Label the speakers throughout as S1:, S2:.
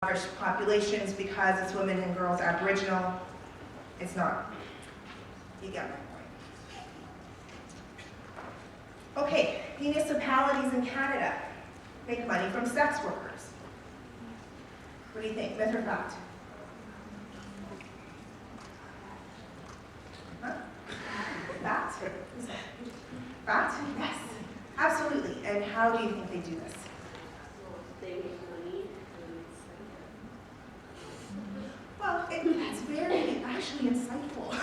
S1: impoverished populations because it's women and girls, Aboriginal. It's not. You get my point. Okay, municipalities in Canada make money from sex workers. What do you think, myth or fact? Huh? Fact? Fact? Yes, absolutely. And how do you think they do this?
S2: They make money.
S1: Well, that's very actually insightful.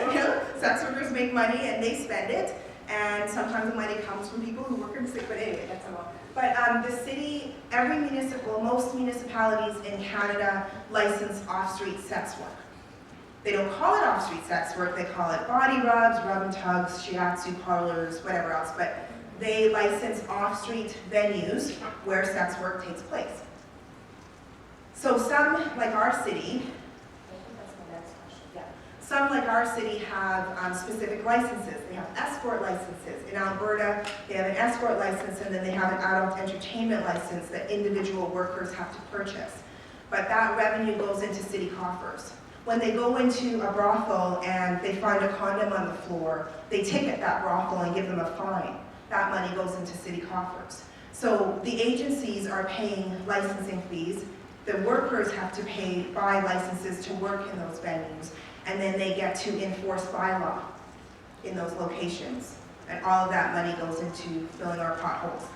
S1: You know, sex workers make money and they spend it, and sometimes the money comes from people who work in the city. But anyway, that's all. But the city, most municipalities in Canada license off-street sex work. They don't call it off-street sex work. They call it body rubs, rub and tugs, shiatsu parlors, whatever else. But they license off-street venues where sex work takes place. So some, like our city, some, like our city, have specific licenses. They have escort licenses. In Alberta, they have an escort license, and then they have an adult entertainment license that individual workers have to purchase. But that revenue goes into city coffers. When they go into a brothel and they find a condom on the floor, they ticket that brothel and give them a fine. That money goes into city coffers. So the agencies are paying licensing fees. The workers have to buy licenses to work in those venues, and then they get to enforce bylaw in those locations. And all of that money goes into filling our potholes.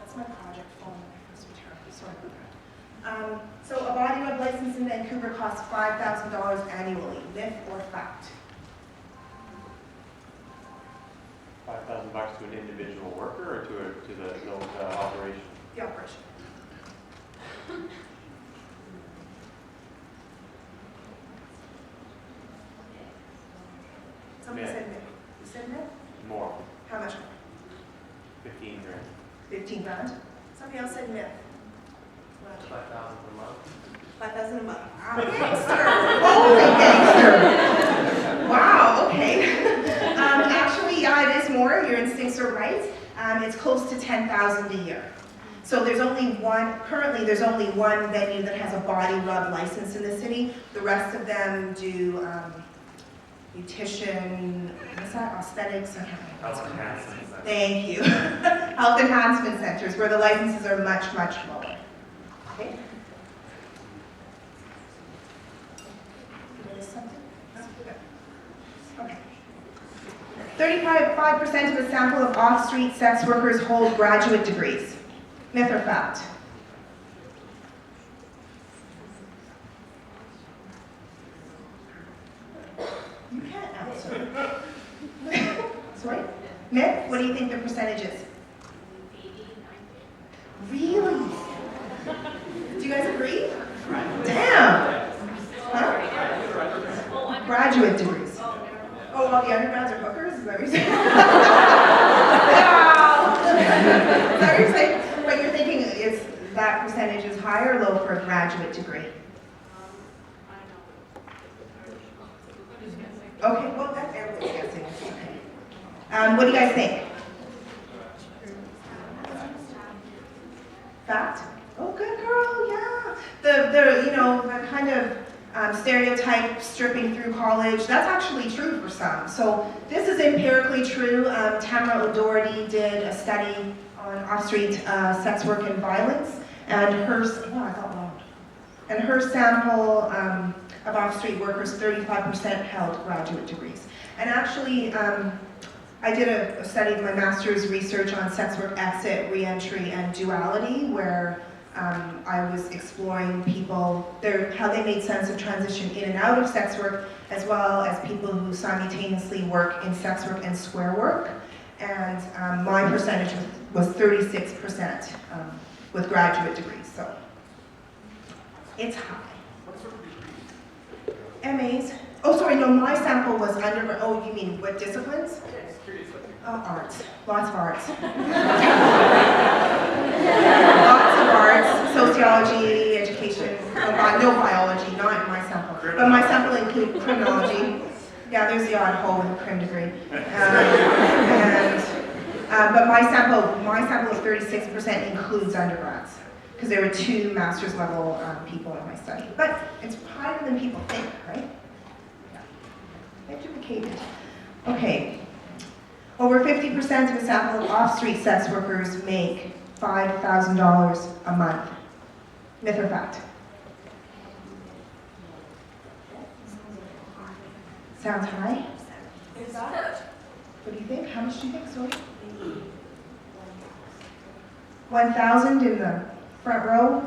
S1: That's my project phone when I first returned. Sorry about that. So a body rub license in Vancouver costs $5,000 annually. Myth or fact?
S3: $5,000 to an individual worker or to the operation?
S1: The operation. Somebody
S3: Myth.
S1: said myth. You said myth?
S3: More.
S1: How much more?
S3: 15 grand.
S1: 15 grand? Somebody else said myth.
S4: 5,000 per month.
S1: 5,000 a month. Gangster! Holy gangster! Wow, okay. Actually, yeah, it is more. Your instincts are right. It's close to 10,000 a year. So currently there's only one venue that has a body rub license in the city. The rest of them do beautician, what's that, aesthetics? I can't remember.
S4: Health enhancement center.
S1: Thank you. Health enhancement centers, where the licenses are much, much lower. Okay? Did I miss something? No? Good. Okay. 35% of a sample of off-street sex workers hold graduate degrees. Myth or fact? You can't answer. Sorry? Myth? What do you think the percentage is?
S2: 80, 90.
S1: Really? Do you guys agree? Damn! Huh? Graduate degrees. Oh, all the undergrads are hookers? Is that what you're saying? Is that what you're saying? But you're thinking that percentage is high or low for a graduate degree? Okay, well, that's everybody's guessing. Okay. What do you guys think? Fact? Oh, good girl, yeah. The kind of stereotype stripping through college, that's actually true for some. So this is empirically true. Tamara O'Doherty did a study on off-street sex work and violence, and her sample of off-street workers, 35% held graduate degrees. And actually, I did a study of my master's research on sex work exit, reentry, and duality, where I was exploring people, how they made sense of transition in and out of sex work, as well as people who simultaneously work in sex work and square work. And my percentage was 36% with graduate degrees, so it's high. MAs. Oh, sorry, no, my sample was undergrad. Oh, you mean what disciplines? Arts. Lots of arts. Lots of arts, sociology, education, no biology, not in my sample. But my sample include criminology. Yeah, there's the odd hole with a crim degree. But my sample of 36% includes undergrads, because there were 2 master's level people in my study. But it's higher than people think, right? Yeah. Educated. Okay. Over 50% of a sample of off-street sex workers make $5,000 a month. Myth or fact? Sounds high?
S5: Is that?
S1: What do you think? How much do you think, Zoe? 1,000 in the front row?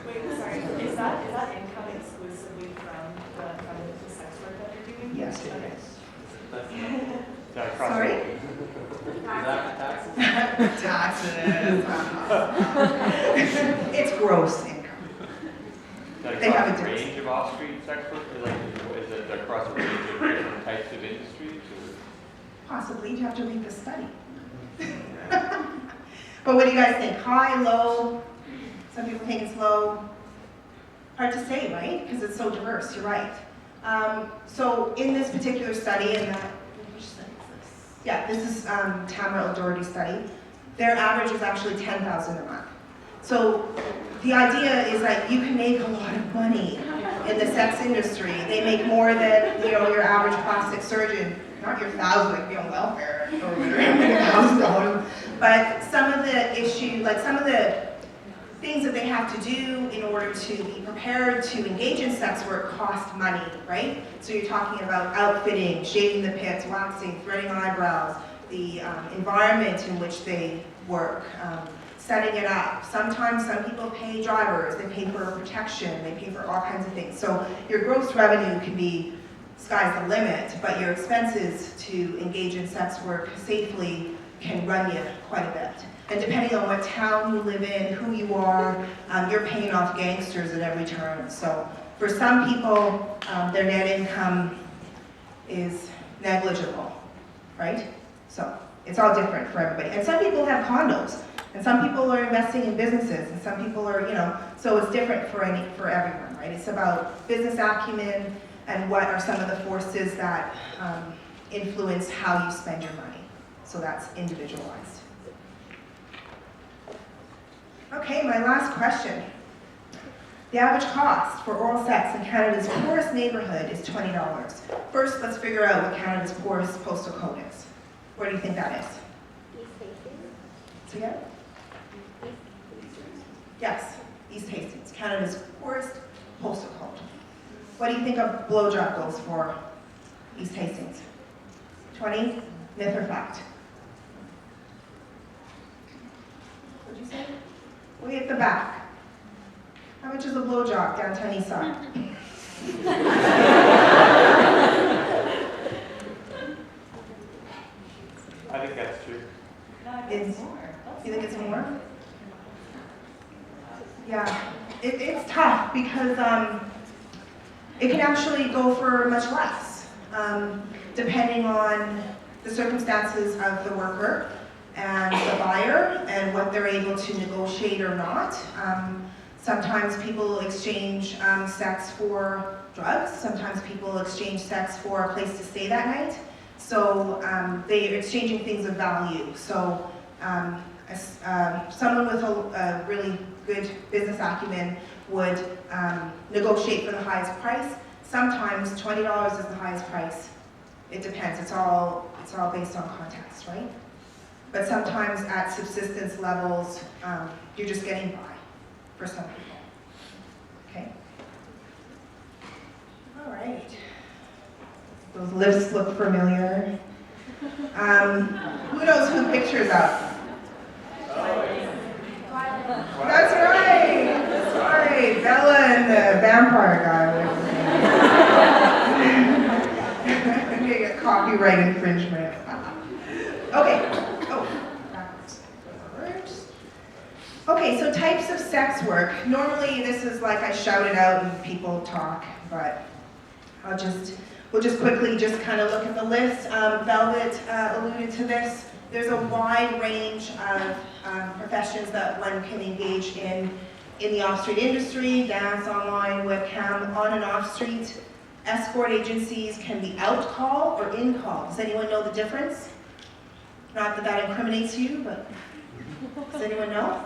S5: Wait, sorry, is that income exclusively from the sex work that you're doing?
S1: Yes, it
S5: Okay.
S1: is.
S3: Yeah, across the-
S1: Sorry?
S4: Is that the taxes?
S1: Taxes. It's gross income.
S3: Like
S1: They have
S3: across
S1: a
S3: a
S1: difference.
S3: range of off-street sex work, like, is it across a range of different types of industries, or?
S1: Possibly, you have to read the study. But what do you guys think? High, low? Some people think it's low. Hard to say, right? Because it's so diverse, you're right. So in this particular study, and which study is this? Yeah, this is Tamara O'Doherty's study. Their average is actually $10,000 a month. So the idea is that you can make a lot of money in the sex industry. They make more than, your average plastic surgeon. Not your $1,000, like be on welfare or $1,000. But some of the things that they have to do in order to be prepared to engage in sex work cost money, right? So you're talking about outfitting, shaving the pits, waxing, threading eyebrows, the environment in which they work, setting it up. Sometimes some people pay drivers, they pay for protection, they pay for all kinds of things. So your gross revenue can be sky's the limit, but your expenses to engage in sex work safely can run you quite a bit. And depending on what town you live in, who you are, you're paying off gangsters at every turn. So for some people, their net income is negligible, right? So it's all different for everybody. And some people have condos, and some people are investing in businesses, and some people are, so it's different for everyone, right? It's about business acumen and what are some of the forces that influence how you spend your money. So that's individualized. Okay, my last question. The average cost for oral sex in Canada's poorest neighborhood is $20. First, let's figure out what Canada's poorest postal code is. Where do you think that is? So yeah? Yes, East Hastings, Canada's poorest postal code. What do you think a blowjob goes for East Hastings? 20? Myth or fact? What'd you say? Way at the back. How much is a blowjob downtown East Side?
S3: I think that's true.
S1: It's, you think it's more? Yeah, it's tough because it can actually go for much less, depending on the circumstances of the worker and the buyer and what they're able to negotiate or not. Sometimes people exchange sex for drugs. Sometimes people exchange sex for a place to stay that night. So they're exchanging things of value. So someone with a really good business acumen would negotiate for the highest price. Sometimes $20 is the highest price. It depends. It's all based on context, right? But sometimes at subsistence levels, you're just getting by for some people. Okay. All right. Those lifts look familiar. Who knows who pictures up? That's right. That's right. Bella and the vampire guy. Okay, copyright infringement. Okay. Oh, backwards. Forwards. Okay, so types of sex work. Normally, this is like I shout it out and people talk, but we'll just quickly just kind of look at the list. Velvet alluded to this. There's a wide range of professions that one can engage in the off-street industry, dance, online, webcam, on and off-street. Escort agencies can be out-call or in-call. Does anyone know the difference? Not that that incriminates you, but does anyone know?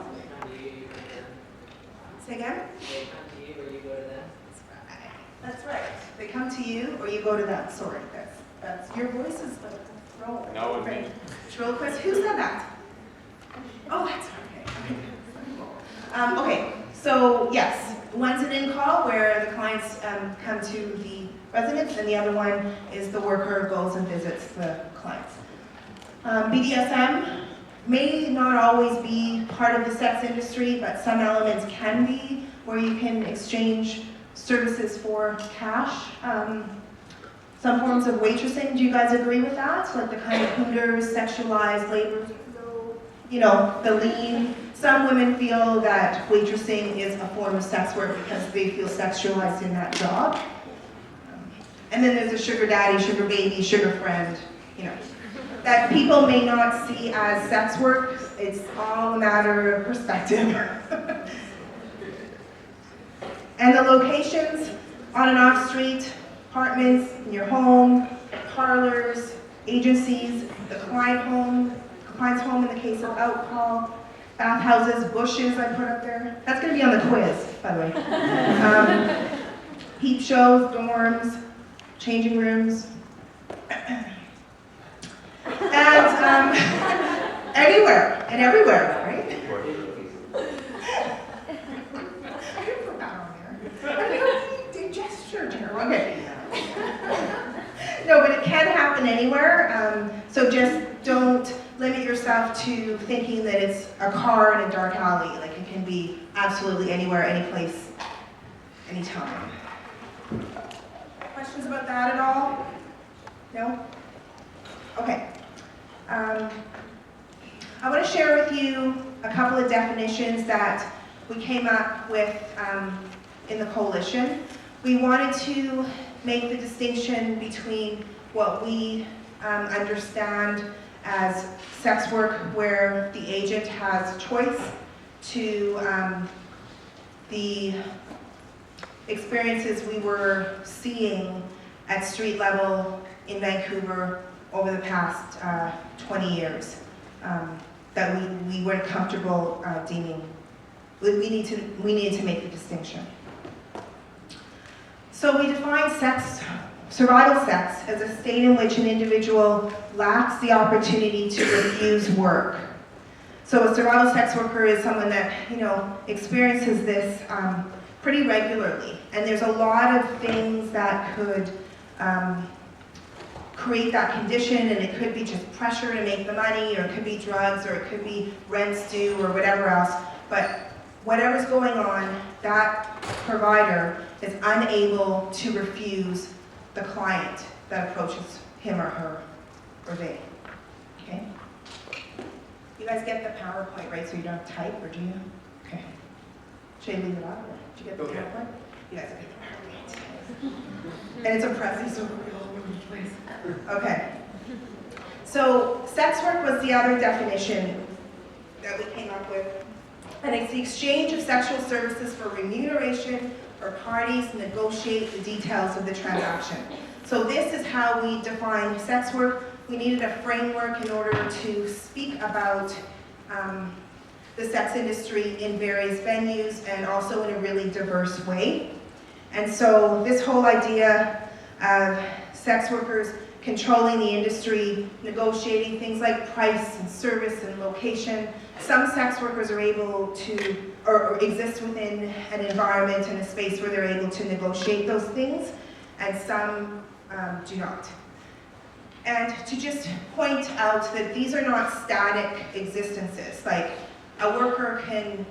S1: Say again?
S4: They come to you or you go to them?
S1: That's right. They come to you or you go to them. Sorry, that's your voice is like rolling.
S3: No, it means.
S1: Trill Chris, who said that? Oh, that's okay. Okay, so yes, one's an in-call where the clients come to the residents, and the other one is the worker goes and visits the clients. BDSM may not always be part of the sex industry, but some elements can be, where you can exchange services for cash. Some forms of waitressing, do you guys agree with that? Like the kind of hooters, sexualized labor, you know, the lean. Some women feel that waitressing is a form of sex work because they feel sexualized in that job. And then there's a sugar daddy, sugar baby, sugar friend, you know, that people may not see as sex work. It's all a matter of perspective. And the locations, on and off street, apartments, in your home, parlors, agencies, the client's home in the case of alcohol, bathhouses, bushes I put up there. That's going to be on the quiz, by the way. Peep shows, dorms, changing rooms. And anywhere and everywhere, right? I didn't put that on there. They gestured here. Okay. No, but it can happen anywhere. So just don't limit yourself to thinking that it's a car in a dark alley. Like it can be absolutely anywhere, any place, anytime. Questions about that at all? No? Okay. I want to share with you a couple of definitions that we came up with in the coalition. We wanted to make the distinction between what we understand as sex work, where the agent has choice, to the experiences we were seeing at street level in Vancouver over the past 20 years that we weren't comfortable deeming. We needed to make the distinction. So we define survival sex, as a state in which an individual lacks the opportunity to refuse work. So a survival sex worker is someone that, you know, experiences this pretty regularly. And there's a lot of things that could create that condition, and it could be just pressure to make the money, or it could be drugs, or it could be rents due, or whatever else. But whatever's going on, that provider is unable to refuse the client that approaches him or her, or they. Okay? You guys get the PowerPoint, right? So you don't type, or do you? Okay. Should I leave it up? Or did you get the PowerPoint? You guys get the PowerPoint. And it's a Prezi, so we're all over the place. Okay. So sex work was the other definition that we came up with. And it's the exchange of sexual services for remuneration, or parties negotiate the details of the transaction. So this is how we define sex work. We needed a framework in order to speak about the sex industry in various venues, and also in a really diverse way. And so this whole idea of sex workers controlling the industry, negotiating things like price and service and location. Some sex workers are able to, or exist within an environment and a space where they're able to negotiate those things, and some do not. And to just point out that these are not static existences. Like, a worker can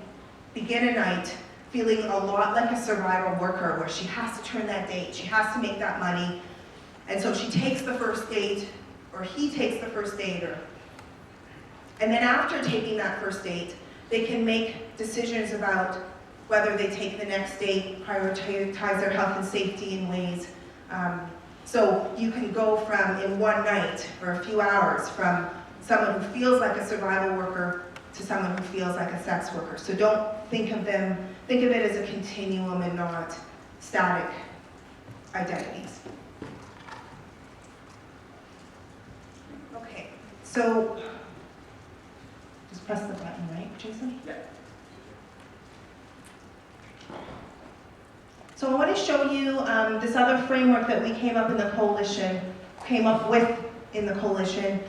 S1: begin a night feeling a lot like a survival worker, where she has to turn that date, she has to make that money, and so she takes the first date, or he takes the first date, and then after taking that first date, they can make decisions about whether they take the next date, prioritize their health and safety in ways. So you can go from, in one night, or a few hours, from someone who feels like a survival worker to someone who feels like a sex worker. So don't think of them, think of it as a continuum and not static identities. Okay, so just press the button, right, Jason?
S3: Yeah.
S1: So I want to show you this other framework that we came up with in the coalition,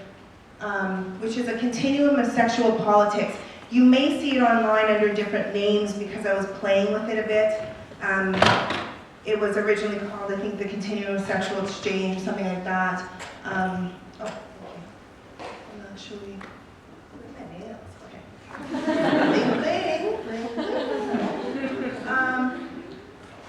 S1: which is a continuum of sexual politics. You may see it online under different names because I was playing with it a bit. It was originally called, I think, the Continuum of Sexual Exchange, something like that. I'm not sure we. Where's my nails? Okay.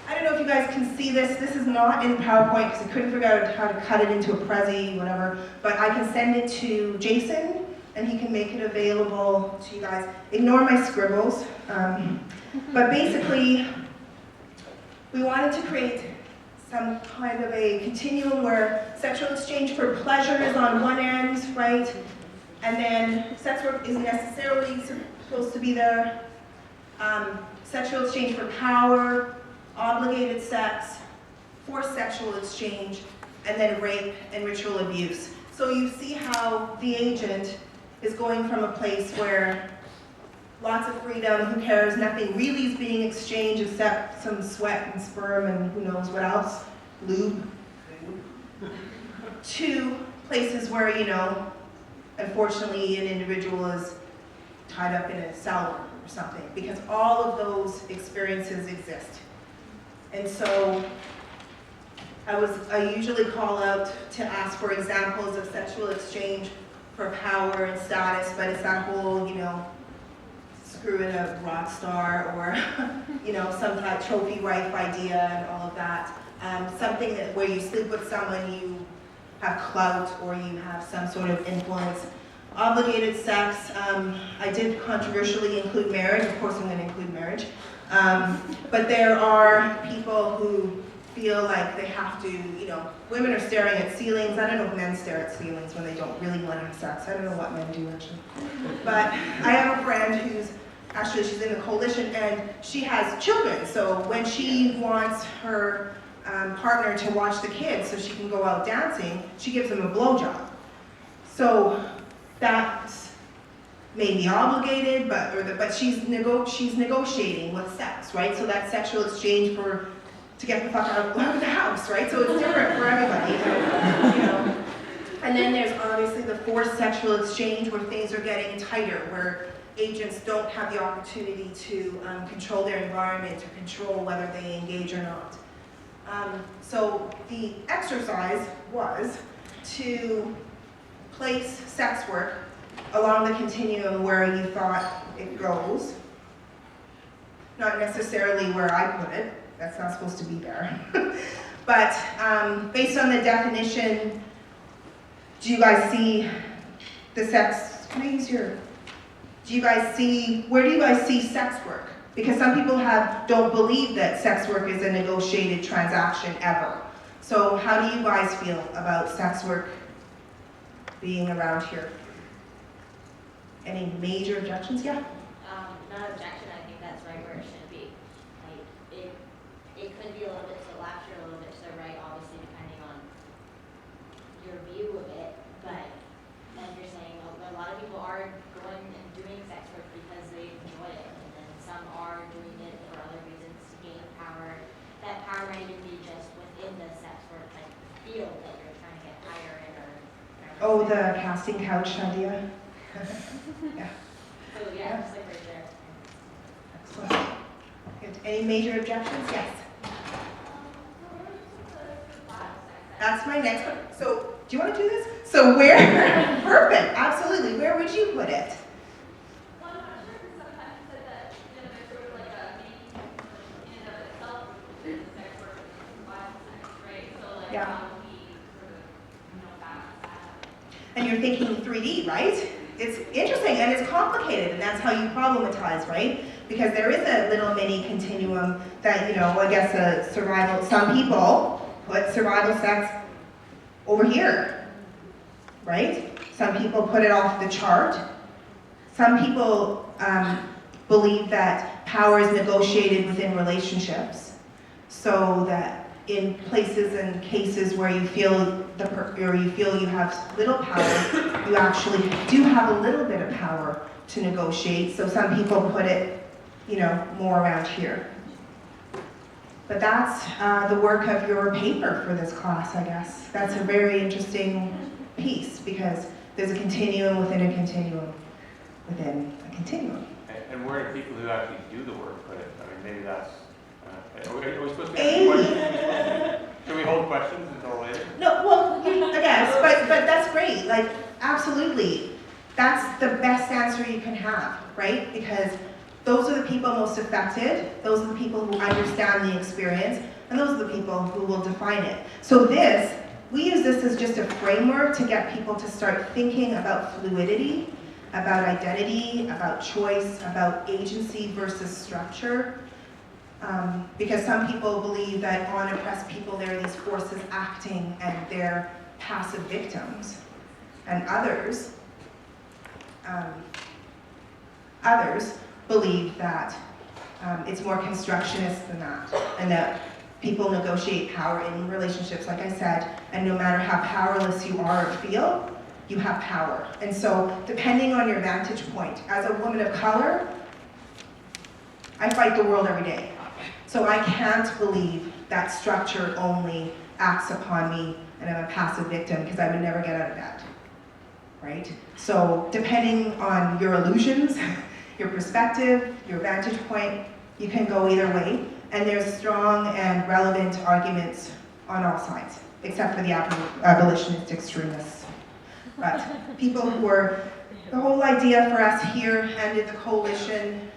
S1: I don't know if you guys can see this. This is not in PowerPoint because I couldn't figure out how to cut it into a Prezi, whatever. But I can send it to Jason, and he can make it available to you guys. Ignore my scribbles. But basically, we wanted to create some kind of a continuum where sexual exchange for pleasure is on one end, right? And then sex work isn't necessarily supposed to be there. Sexual exchange for power, obligated sex, forced sexual exchange, and then rape and ritual abuse. So you see how the agent is going from a place where lots of freedom, who cares, nothing really is being exchanged except some sweat and sperm and who knows what else, lube, to places where, unfortunately an individual is tied up in a cell or something, because all of those experiences exist. And so I usually call out to ask for examples of sexual exchange for power and status, but it's that whole, screw in a rock star or, some type of trophy wife idea and all of that. Something that where you sleep with someone, you have clout or you have some sort of influence. Obligated sex, I did controversially include marriage. Of course I'm going to include marriage. But there are people who feel like they have to, women are staring at ceilings. I don't know if men stare at ceilings when they don't really want to have sex. I don't know what men do actually. But I have a friend who's, actually she's in the coalition and she has children. So when she wants her partner to watch the kids so she can go out dancing, she gives them a blowjob. So that's maybe obligated, but she's negotiating with sex, right? So that's sexual exchange to get the fuck out of the house, right? So it's different for everybody, And then there's obviously the forced sexual exchange where things are getting tighter, where agents don't have the opportunity to control their environment or control whether they engage or not. So the exercise was to place sex work along the continuum where you thought it goes, not necessarily where I put it, that's not supposed to be there. But based on the definition, do you guys see the sex, can I use your, where do you guys see sex work? Because some people don't believe that sex work is a negotiated transaction ever. So how do you guys feel about sex work being around here? Any major objections? Yeah?
S2: Not objection, I think that's right where it should be. Like, it could be a little bit to the left or a little bit to the right, obviously depending on your view of it, but like you're saying, a lot of people are going and doing sex work because they enjoy it, and then some are doing it for other reasons to gain power. That power might even be just within the sex work like field that you're trying to get higher in or whatever.
S1: Oh, the casting couch idea? Yeah.
S2: So yeah, just like right there.
S1: Excellent. Good. Any major objections? Yes. That's my next one. So, do you want to do this? So where, perfect, absolutely. Where would you put it?
S6: Well, I'm not sure because sometimes you said that, there's sort of like a maybe in and of itself within the sex work and violent sex, right? So like
S1: Yeah.
S6: how do we sort of, balance that?
S1: And you're thinking 3D, right? It's interesting and it's complicated, and that's how you problematize, right? Because there is a little mini continuum that, I guess some people put survival sex over here, right? Some people put it off the chart. Some people believe that power is negotiated within relationships, so that in places and cases where you feel you have little power, you actually do have a little bit of power to negotiate. So some people put it, more around here. But that's the work of your paper for this class, I guess. That's a very interesting piece because there's a continuum within a continuum within a continuum.
S3: And where do people who actually do the work put it? I mean, maybe that's, are we supposed to be asking questions? Should we hold questions until later?
S1: No, well, I guess, but that's great. Like, absolutely. That's the best answer you can have, right? Because those are the people most affected. Those are the people who understand the experience. And those are the people who will define it. So we use this as just a framework to get people to start thinking about fluidity, about identity, about choice, about agency versus structure. Because some people believe that on oppressed people there are these forces acting and they're passive victims. And others believe that it's more constructionist than that, and that people negotiate power in relationships, like I said, and no matter how powerless you are or feel, you have power. And so, depending on your vantage point, as a woman of color, I fight the world every day. So I can't believe that structure only acts upon me and I'm a passive victim because I would never get out of bed, right? So depending on your illusions, your perspective, your vantage point, you can go either way. And there's strong and relevant arguments on all sides, except for the abolitionist extremists. But people who were, the whole idea for us here and in the coalition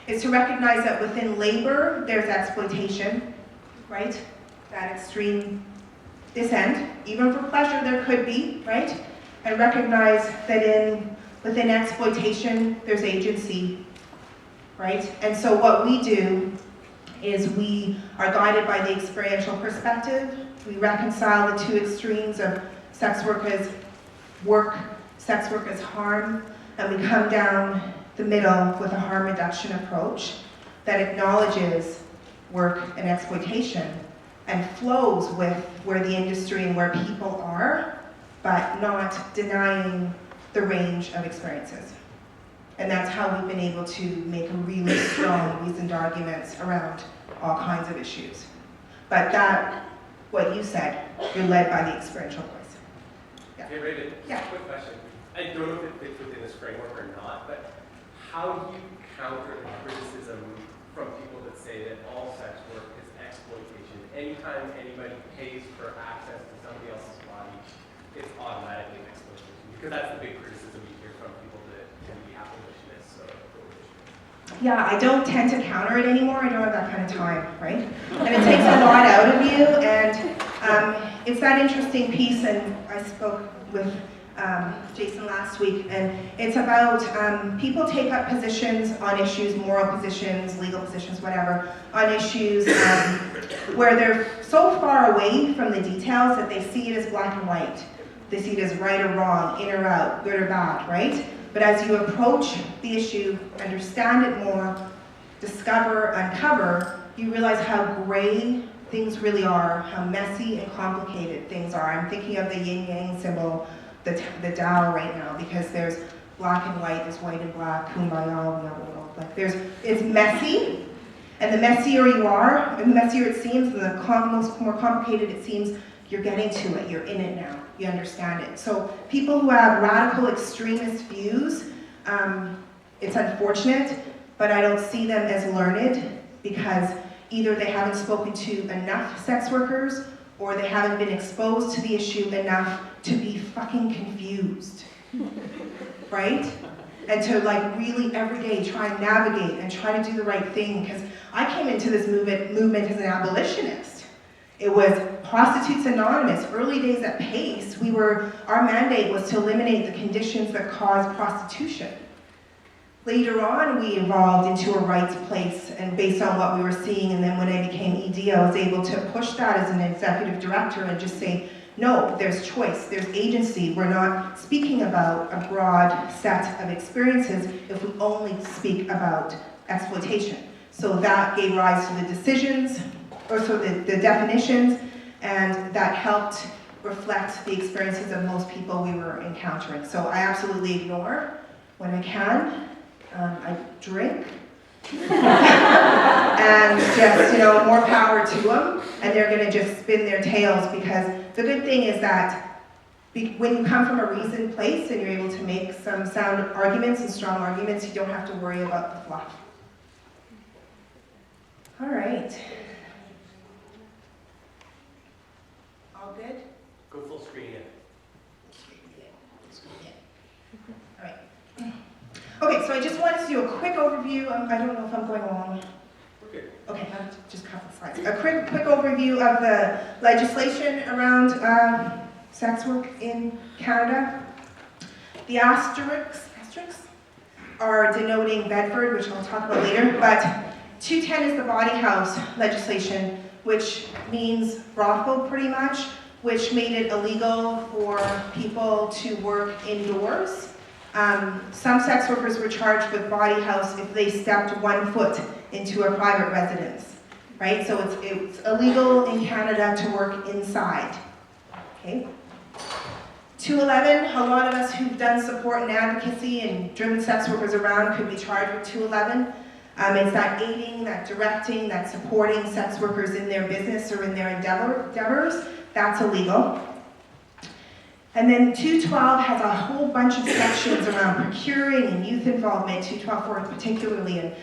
S1: is to recognize that within labor, there's exploitation, right? That extreme, this end, even for pleasure there could be, right? And recognize that within exploitation, there's agency, right? And so what we do is we are guided by the experiential perspective. We reconcile the two extremes of sex work as work, sex work as harm, and we come down the middle with a harm reduction approach that acknowledges work and exploitation and flows with where the industry and where people are, but not denying the range of experiences. And that's how we've been able to make really strong reasoned arguments around all kinds of issues. But that, what you said, you're led by the experiential voice. Yeah.
S7: Hey, Raven,
S1: Yeah.
S7: quick question. I don't know if it fits within this framework or not, but how do you counter the criticism from people that say that all sex work is exploitation? Anytime anybody pays for access to somebody else's body, it's automatically exploitation. Because that's the big criticism you hear from people that can be abolitionists or prohibitionists.
S1: Yeah, I don't tend to counter it anymore. I don't have that kind of time, right? And it takes a lot out of you, and it's that interesting piece, and I spoke with Jason last week, and it's about people take up positions on issues, moral positions, legal positions, whatever, on issues where they're so far away from the details that they see it as black and white. They see it as right or wrong, in or out, good or bad, right? But as you approach the issue, understand it more, discover, uncover, you realize how gray things really are, how messy and complicated things are. I'm thinking of the yin-yang symbol, the Tao right now, because there's black and white, there's white and black, kumbaya, we have a world. Like it's messy, and the messier you are, and the messier it seems, and the more complicated it seems, you're getting to it, you're in it now, you understand it. So people who have radical extremist views, it's unfortunate, but I don't see them as learned because either they haven't spoken to enough sex workers or they haven't been exposed to the issue enough to be fucking confused, right? And to like really every day try and navigate and try to do the right thing, because I came into this movement as an abolitionist. It was Prostitutes Anonymous, early days at PACE, our mandate was to eliminate the conditions that cause prostitution. Later on, we evolved into a rights place, and based on what we were seeing, and then when I became ED, I was able to push that as an executive director and just say, no, there's choice, there's agency. We're not speaking about a broad set of experiences if we only speak about exploitation. So that gave rise to the decisions, or so the definitions, and that helped reflect the experiences of most people we were encountering. So I absolutely ignore when I can. I drink. And just, more power to them. And they're going to just spin their tails, because the good thing is that when you come from a reasoned place and you're able to make some sound arguments and strong arguments, you don't have to worry about the fluff. All right. All good?
S7: Go full screen in.
S1: All right. Okay, so I just wanted to do a quick overview. I don't know if I'm going along.
S7: We're good.
S1: Okay, I'll just cover the slides. A quick overview of the legislation around sex work in Canada. The asterisks are denoting Bedford, which I'll talk about later, but 210 is the body house legislation, which means brothel pretty much, which made it illegal for people to work indoors. Some sex workers were charged with body house if they stepped 1 foot into a private residence, right? So it's illegal in Canada to work inside, okay? 211, a lot of us who've done support and advocacy and driven sex workers around could be charged with 211. It's that aiding, that directing, that supporting sex workers in their business or in their endeavors. That's illegal. And then 212 has a whole bunch of sections around procuring and youth involvement, 212.4 particularly, and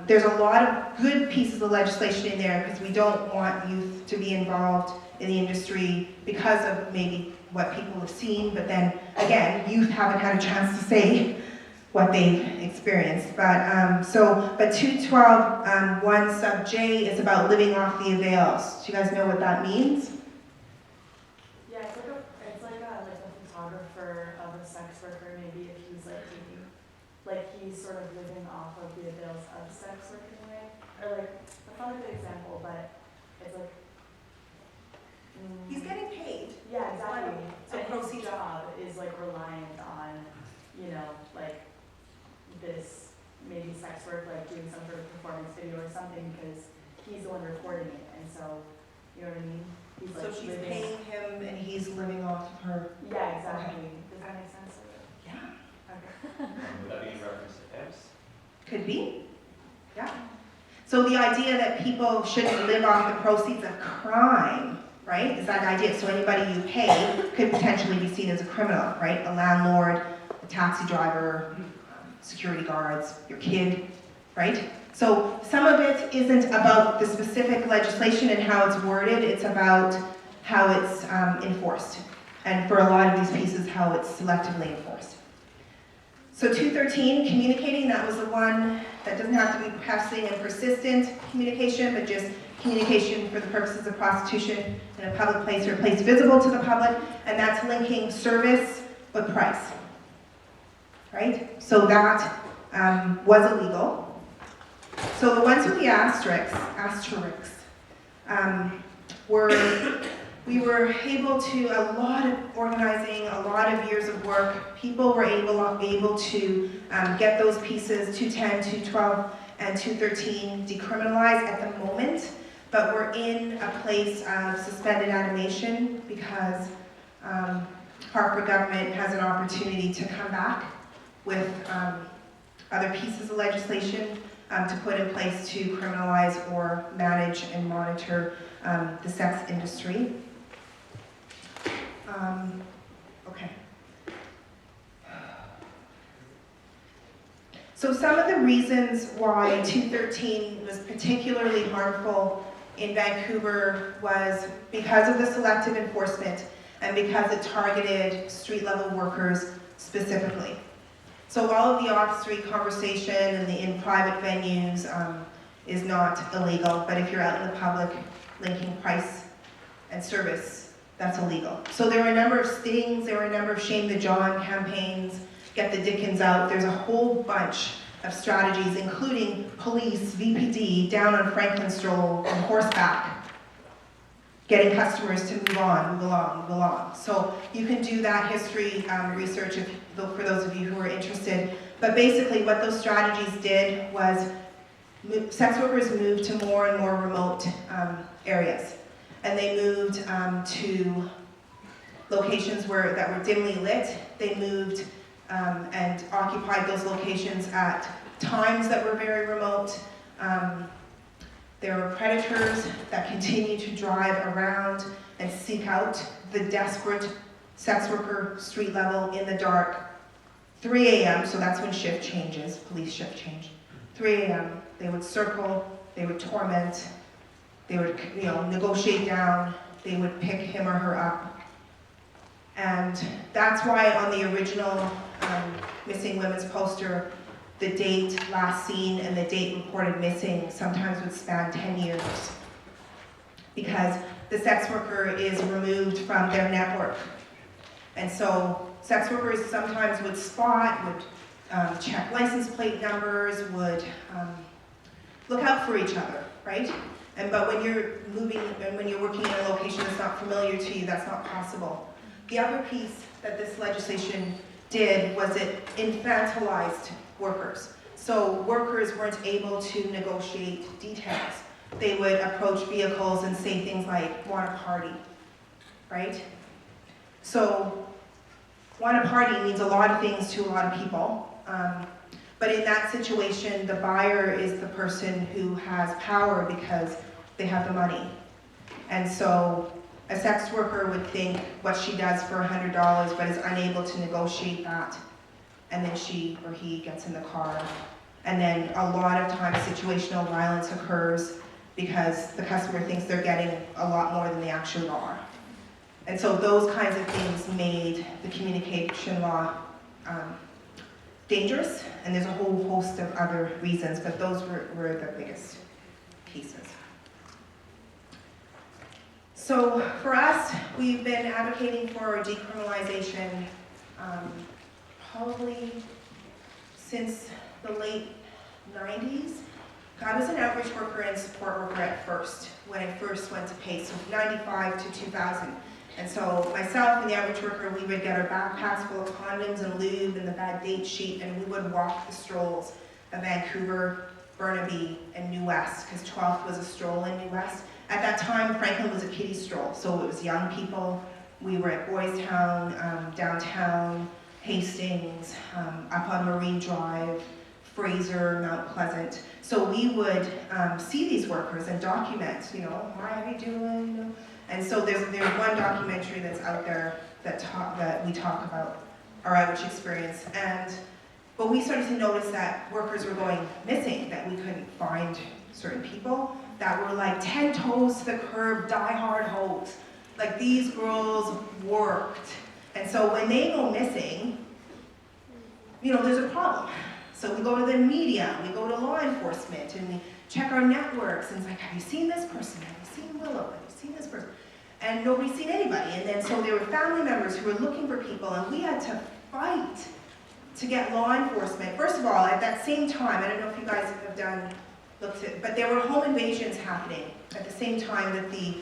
S1: there's a lot of good pieces of legislation in there because we don't want youth to be involved in the industry because of maybe what people have seen, but then again, youth haven't had a chance to say what they've experienced. But 212, 1 sub J is about living off the avails. Do you guys know what that means?
S5: Yeah, it's like a photographer of a sex worker, maybe if he's he's sort of living off of the avails of sex work in a way. Or that's not a good example, but it's like,
S1: He's getting paid.
S5: yeah, exactly.
S1: So
S5: And
S1: proceed.
S5: his job is reliant on, this maybe sex work, doing some sort of performance video or something, because he's the one recording it, and so, you know what I mean? He's
S1: So she's
S5: living.
S1: paying him and he's living off of her.
S5: Yeah, exactly. Does that make sense?
S1: Yeah.
S5: Okay.
S8: Would that be in reference to pimps?
S1: Could be. Yeah. So the idea that people shouldn't live off the proceeds of crime, right, is that idea. So anybody you pay could potentially be seen as a criminal, right? A landlord, a taxi driver, security guards, your kid, right? So some of it isn't about the specific legislation and how it's worded, it's about how it's enforced. And for a lot of these pieces, how it's selectively enforced. So 213, communicating, that was the one that doesn't have to be pressing and persistent communication, but just communication for the purposes of prostitution in a public place or a place visible to the public, and that's linking service with price, right? So that was illegal. So the ones with the asterisks, we were able to, a lot of organizing, a lot of years of work, people were able to get those pieces, 210, 212, and 213 decriminalized at the moment, but we're in a place of suspended animation because Harper government has an opportunity to come back with other pieces of legislation to put in place to criminalize or manage and monitor the sex industry. Okay. So some of the reasons why 213 was particularly harmful in Vancouver was because of the selective enforcement and because it targeted street-level workers specifically. So all of the off-street conversation and the in private venues is not illegal, but if you're out in the public linking price and service, that's illegal. So there were a number of stings, there were a number of Shame the John campaigns, Get the Dickens Out. There's a whole bunch of strategies, including police, VPD, down on Franklin Stroll on horseback, getting customers to move on, move along. So you can do that history research for those of you who are interested. But basically what those strategies did was sex workers moved to more and more remote areas. And they moved to locations that were dimly lit. They moved and occupied those locations at times that were very remote. There were predators that continue to drive around and seek out the desperate sex worker street level in the dark. 3 a.m., so that's when shift changes, police shift change. 3 a.m., they would circle, they would torment, they would, negotiate down, they would pick him or her up. And that's why on the original Missing Women's poster, the date last seen and the date reported missing sometimes would span 10 years. Because the sex worker is removed from their network. And so sex workers sometimes would spot, would check license plate numbers, would look out for each other, right? But when you're moving and when you're working in a location that's not familiar to you, that's not possible. The other piece that this legislation did was it infantilized workers. So workers weren't able to negotiate details. They would approach vehicles and say things like, want a party, right? So, want a party means a lot of things to a lot of people. But in that situation, the buyer is the person who has power because they have the money. And so a sex worker would think what she does for $100 but is unable to negotiate that. And then she or he gets in the car. And then a lot of times situational violence occurs because the customer thinks they're getting a lot more than they actually are. And so those kinds of things made the communication law dangerous, and there's a whole host of other reasons, but those were the biggest pieces. So for us, we've been advocating for decriminalization probably since the late 90s. I was an outreach worker and support worker at first, when I first went to PACE, so 95 to 2000. And so myself and the outreach worker, we would get our backpacks full of condoms and lube and the bad date sheet, and we would walk the strolls of Vancouver, Burnaby, and New West, because 12th was a stroll in New West. At that time, Franklin was a kiddie stroll, so it was young people. We were at Boys Town, downtown, Hastings, up on Marine Drive, Fraser, Mount Pleasant. So we would see these workers and document, hi, how you doing? And so there's one documentary that's out there that we talk about our outreach experience. But we started to notice that workers were going missing, that we couldn't find certain people that were like 10 toes to the curb, die-hard hoes. Like these girls worked. And so when they go missing, there's a problem. So we go to the media, we go to law enforcement, and we check our networks, and it's like, have you seen this person? Have you seen Willow? Have you seen this person? And nobody's seen anybody. And then so there were family members who were looking for people, and we had to fight to get law enforcement. First of all, at that same time, I don't know if you guys have looked at, but there were home invasions happening at the same time that the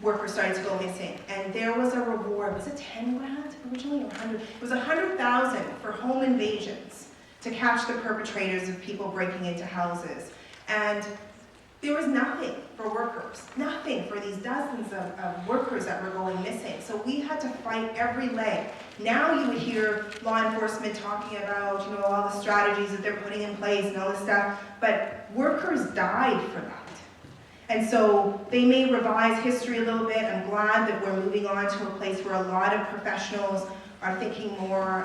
S1: workers started to go missing. And there was a reward, was it 10 grand originally, or 100? It was 100,000 for home invasions to catch the perpetrators of people breaking into houses. And there was nothing for workers, nothing for these dozens of workers that were going missing. So we had to fight every leg. Now you would hear law enforcement talking about, all the strategies that they're putting in place and all this stuff, but workers died for that. And so they may revise history a little bit. I'm glad that we're moving on to a place where a lot of professionals are thinking more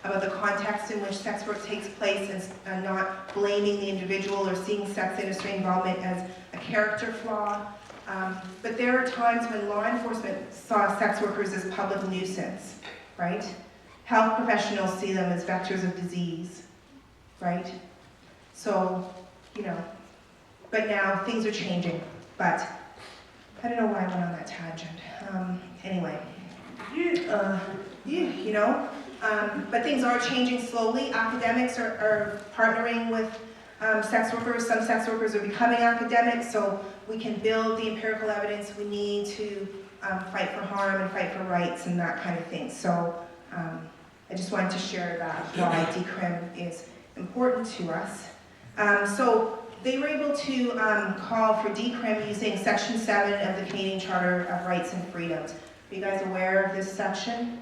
S1: about the context in which sex work takes place and not blaming the individual or seeing sex industry involvement as a character flaw. But there are times when law enforcement saw sex workers as public nuisance, right? Health professionals see them as vectors of disease, right? So, but now things are changing, but I don't know why I went on that tangent. Anyway, but things are changing slowly. Academics are partnering with sex workers. Some sex workers are becoming academics, so we can build the empirical evidence we need to fight for harm and fight for rights and that kind of thing. So I just wanted to share that, why decrim is important to us. So they were able to call for decrim using Section 7 of the Canadian Charter of Rights and Freedoms. Are you guys aware of this section?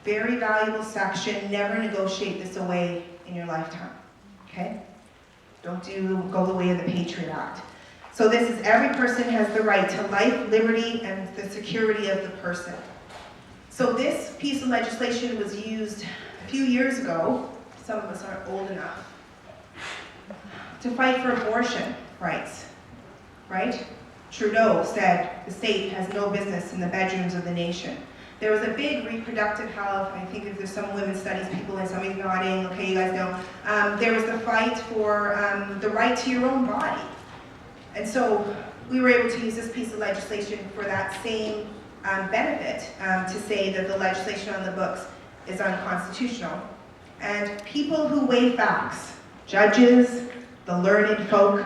S1: Very valuable section. Never negotiate this away in your lifetime. Okay? Don't go the way of the Patriot Act. So this is every person has the right to life, liberty, and the security of the person. So this piece of legislation was used a few years ago, some of us aren't old enough, to fight for abortion rights, right? Trudeau said the state has no business in the bedrooms of the nation. There was a big reproductive health, I think if there's some women's studies people and somebody's nodding, okay, you guys know. There was the fight for the right to your own body. And so we were able to use this piece of legislation for that same benefit to say that the legislation on the books is unconstitutional. And people who weigh facts, judges, the learned folk,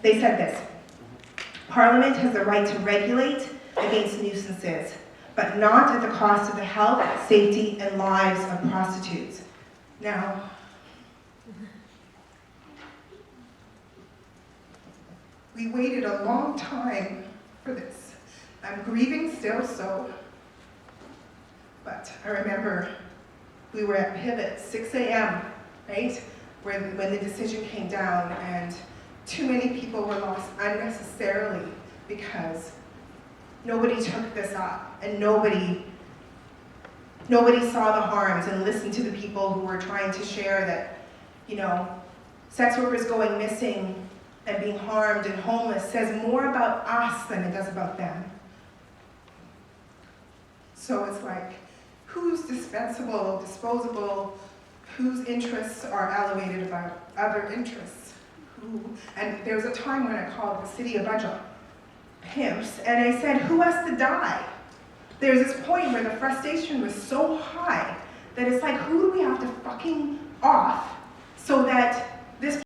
S1: they said this: Parliament has the right to regulate against nuisances, but not at the cost of the health, safety, and lives of prostitutes. Now, we waited a long time for this. I'm grieving still, so, but I remember we were at Pivot, 6 a.m., right? When the decision came down, and too many people were lost unnecessarily because nobody took this up, and nobody saw the harms and listened to the people who were trying to share that, you know, sex workers going missing and being harmed and homeless says more about us than it does about them. So it's like, who's dispensable, disposable, whose interests are elevated above other interests? And there was a time when I called the city a bunch of pimps, and I said, who has to die? There's this point where the frustration was so high that it's like, who do we have to fucking off so that